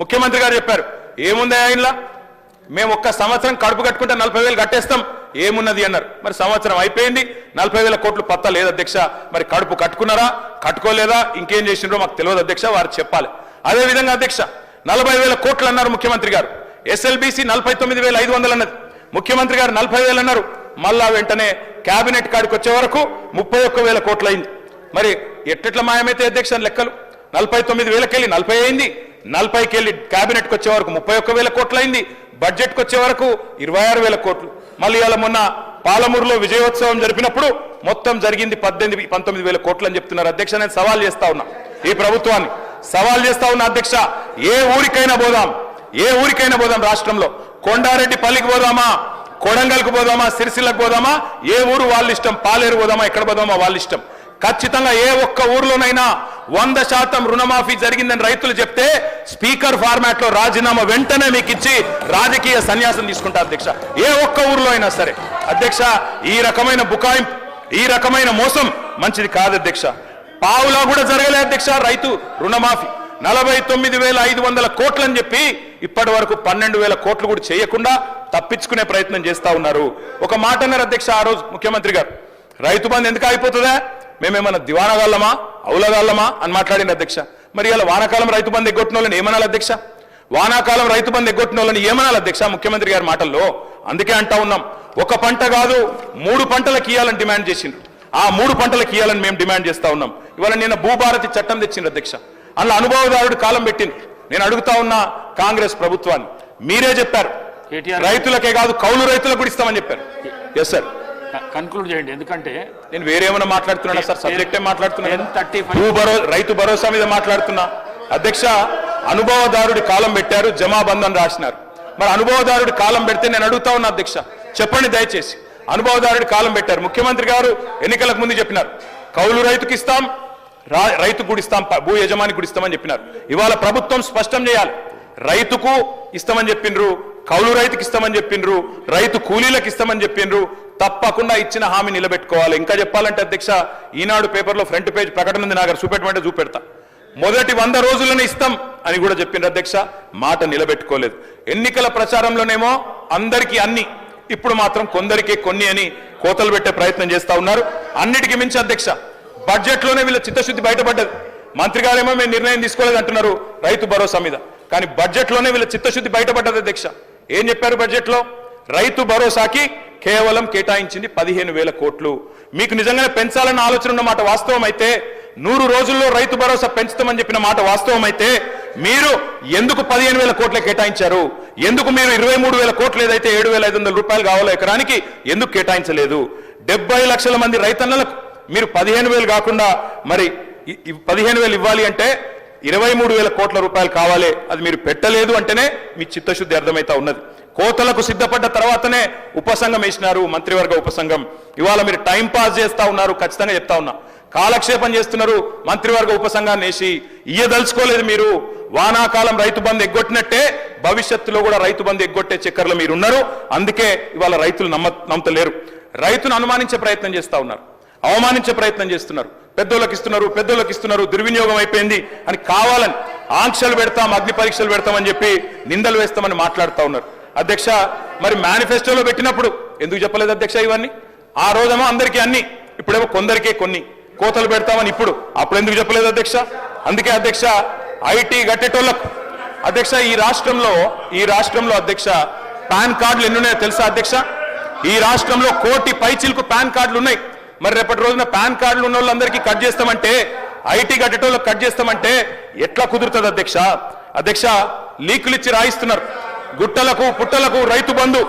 ముఖ్యమంత్రి గారు చెప్పారు ఏముంది ఆయనలా మేము ఒక్క సంవత్సరం కడుపు కట్టుకుంటే 40,000 కట్టేస్తాం ఏమున్నది అన్నారు. మరి సంవత్సరం అయిపోయింది 40,000 కోట్లు పత్తా లేదు అధ్యక్ష. మరి కడుపు కట్టుకున్నారా కట్టుకోలేదా ఇంకేం చేసిండ్రో మాకు తెలియదు అధ్యక్ష, వారు చెప్పాలి. అదేవిధంగా అధ్యక్ష 40,000 కోట్లు అన్నారు ముఖ్యమంత్రి గారు. ఎస్ఎల్బీసీ 49,500 అన్నది ముఖ్యమంత్రి గారు 40,000 అన్నారు. మళ్ళా వెంటనే కేబినెట్ కాడికి వచ్చే వరకు 31,000 కోట్లు అయింది. మరి ఎట్లా మాయమైతే అధ్యక్ష లెక్కలు 49,000కి వెళ్ళి 40 అయింది, 40కి వెళ్ళి కేబినెట్కి వచ్చే వరకు 31,000 కోట్లు అయింది, బడ్జెట్కి వచ్చే వరకు 26,000 కోట్లు. మళ్ళీ ఇలా మొన్న పాలమూరులో విజయోత్సవం జరిపినప్పుడు మొత్తం జరిగింది 19,000 కోట్లు అని చెప్తున్నారు అధ్యక్ష. నేను సవాల్ చేస్తా ఉన్నా ఈ ప్రభుత్వాన్ని, సవాల్ చేస్తా ఉన్నా అధ్యక్ష. ఏ ఊరికైనా పోదాం రాష్ట్రంలో, కొండారెడ్డిపల్లికి పోదామా, కొడంగల్కు పోదామా, సిరిసిల్లకు పోదామా, ఏ ఊరు వాళ్ళ ఇష్టం, పాలేరు పోదామా, ఎక్కడ పోదామా వాళ్ళ ఇష్టం. ఖచ్చితంగా ఏ ఒక్క ఊర్లోనైనా 100% రుణమాఫీ జరిగిందని రైతులు చెప్తే స్పీకర్ ఫార్మాట్ లో రాజీనామా వెంటనే మీకు ఇచ్చి రాజకీయ సన్యాసం తీసుకుంటారు అధ్యక్ష. ఏ ఒక్క ఊర్లో అయినా సరే అధ్యక్ష. ఈ రకమైన బుకాయింపు, ఈ రకమైన మోసం మంచిది కాదు అధ్యక్ష. పావులా కూడా జరగలే అధ్యక్ష రైతు రుణమాఫీ. 49,500 కోట్లు అని చెప్పి ఇప్పటి వరకు 12,000 కోట్లు కూడా చేయకుండా తప్పించుకునే ప్రయత్నం చేస్తా ఉన్నారు. ఒక మాట అన్నారు అధ్యక్ష ఆ రోజు ముఖ్యమంత్రి గారు, రైతు బంధు ఎందుకు అయిపోతుందా, మేమేమన్నా దివానగాళ్ళమా అవులగాళ్ళమా అని మాట్లాడింది అధ్యక్ష. మరి ఇలా వానాకాలం రైతు బంధు ఎగ్గొట్టిన వాళ్ళని ఏమనాలి అధ్యక్ష, వానాకాలం రైతు బంధు ఎగ్గొట్టిన వాళ్ళని ఏమనాలి అధ్యక్ష ముఖ్యమంత్రి గారి మాటల్లో. అందుకే అంటా ఉన్నాం, ఒక పంట కాదు 3 పంటలకు ఇయ్యాలని డిమాండ్ చేసిండ్రు. ఆ 3 పంటలకు ఇయ్యాలని మేము డిమాండ్ చేస్తా ఉన్నాం. ఇవాళ నిన్న భూభారతి చట్టం తెచ్చిండ్రు అధ్యక్ష, అందులో అనుభవదారుడు కాలం పెట్టింది. నేను అడుగుతా ఉన్నా కాంగ్రెస్ ప్రభుత్వాన్ని, మీరే చెప్పారు రైతులకే కాదు కౌలు రైతులకు కూడా ఇస్తామని చెప్పారు. ఎస్ సార్, కన్క్లూడ్ చేయండి. ఎందుకంటే నేను వేరేమైనా మాట్లాడుతున్నా సార్, సబ్జెక్టే మాట్లాడుతున్నా, రైతు భరోసా మీద మాట్లాడుతున్నా అధ్యక్ష. అనుభవదారుడి కాలం పెట్టారు, జమాబంధన్ రాసినారు. మరి అనుభవదారుడి కాలం పెడితే నేను అడుగుతా ఉన్నా అధ్యక్ష, చెప్పండి దయచేసి. అనుభవదారుడి కాలం పెట్టారు, ముఖ్యమంత్రి గారు ఎన్నికలకు ముందు చెప్పినారు కౌలు రైతుకి ఇస్తాం, రైతు కూడా ఇస్తాం, భూ యజమాని కూడా ఇస్తామని చెప్పినారు. ఇవాళ ప్రభుత్వం స్పష్టం చేయాలి, రైతుకు ఇస్తామని చెప్పిండ్రు, కౌలు రైతుకి ఇస్తామని చెప్పిండ్రు, రైతు కూలీలకు ఇస్తామని చెప్పిండ్రు. తప్పకుండా ఇచ్చిన హామీ నిలబెట్టుకోవాలి. ఇంకా చెప్పాలంటే అధ్యక్ష, ఈనాడు పేపర్లో ఫ్రంట్ పేజ్ ప్రకటన ఉంది, నాకు చూపెట్టమంటే చూపెడతా. మొదటి 100 రోజుల్లోనే ఇస్తాం అని కూడా చెప్పిండ్రు అధ్యక్ష, మాట నిలబెట్టుకోలేదు. ఎన్నికల ప్రచారంలోనేమో అందరికీ అన్ని, ఇప్పుడు మాత్రం కొందరికి కొన్ని అని కోతలు పెట్టే ప్రయత్నం చేస్తా ఉన్నారు. అన్నిటికీ మించి అధ్యక్ష బడ్జెట్లోనే వీళ్ళ చిత్తశుద్ధి బయటపడ్డది. మంత్రి గారేమో మేము నిర్ణయం తీసుకోలేదు అంటున్నారు రైతు భరోసా మీద, కానీ బడ్జెట్లోనే వీళ్ళ చిత్తశుద్ధి బయటపడ్డది అధ్యక్ష. ఏం చెప్పారు బడ్జెట్లో, రైతు భరోసాకి కేవలం కేటాయించింది 15,000 కోట్లు. మీకు నిజంగానే పెంచాలన్న ఆలోచన ఉన్న మాట వాస్తవం అయితే, 100 రోజుల్లో రైతు భరోసా పెంచుతామని చెప్పిన మాట వాస్తవం అయితే, మీరు ఎందుకు 15,000 కోట్లే కేటాయించారు? ఎందుకు మీరు 23,000 కోట్లు ఏదైతే 7,500 రూపాయలు కావాలో ఎకరానికి ఎందుకు కేటాయించలేదు? 70 లక్షల మంది రైతన్నలకు మీరు 15,000 కాకుండా మరి 15,000 ఇవ్వాలి అంటే 23,000 కోట్ల రూపాయలు కావాలి. అది మీరు పెట్టలేదు అంటేనే మీ చిత్తశుద్ధి అర్థమైతా ఉన్నది. కోతలకు సిద్ధపడ్డ తర్వాతనే ఉపసంఘం వేసినారు, మంత్రివర్గ ఉపసంఘం. ఇవాళ మీరు టైం పాస్ చేస్తా ఉన్నారు, ఖచ్చితంగా చెప్తా ఉన్నా, కాలక్షేపం చేస్తున్నారు. మంత్రివర్గ ఉపసంఘాన్ని వేసి ఇయ్యదలుచుకోలేదు మీరు. వానాకాలం రైతు బంధు ఎగ్గొట్టినట్టే భవిష్యత్తులో కూడా రైతు బంధు ఎగ్గొట్టే చక్కర్లో మీరు ఉన్నారు. అందుకే ఇవాళ రైతులు నమ్మతలేరు. రైతును అనుమానించే ప్రయత్నం చేస్తా ఉన్నారు, అవమానించే ప్రయత్నం చేస్తున్నారు. పెద్దోళ్ళకి ఇస్తున్నారు, దుర్వినియోగం అయిపోయింది అని కావాలని ఆంక్షలు పెడతాం, అగ్ని పరీక్షలు పెడతామని చెప్పి నిందలు వేస్తామని మాట్లాడుతూ ఉన్నారు అధ్యక్ష. మరి మేనిఫెస్టోలో పెట్టినప్పుడు ఎందుకు చెప్పలేదు అధ్యక్ష ఇవన్నీ? ఆ రోజేమో అందరికీ అన్ని, ఇప్పుడేమో కొందరికే కొన్ని కోతలు పెడతామని అప్పుడు ఎందుకు చెప్పలేదు అధ్యక్ష? అందుకే అధ్యక్ష ఐటీ గట్టేటోళ్లకు అధ్యక్ష ఈ రాష్ట్రంలో అధ్యక్ష పాన్ కార్డులు ఎన్ని ఉన్నాయో తెలుసా అధ్యక్ష? ఈ రాష్ట్రంలో 1 కోటి పైచిలకు పాన్ కార్డులు ఉన్నాయి. మరి రేపటి రోజున పాన్ కార్డులు ఉన్న వాళ్ళందరికీ కట్ చేస్తామంటే, ఐటీ గట్టేటోళ్ళకి కట్ చేస్తామంటే ఎట్లా కుదురుతుంది అధ్యక్ష? లీకులు ఇచ్చి రాయిస్తున్నారు. గుట్టలకు పుట్టలకు రైతు బంధు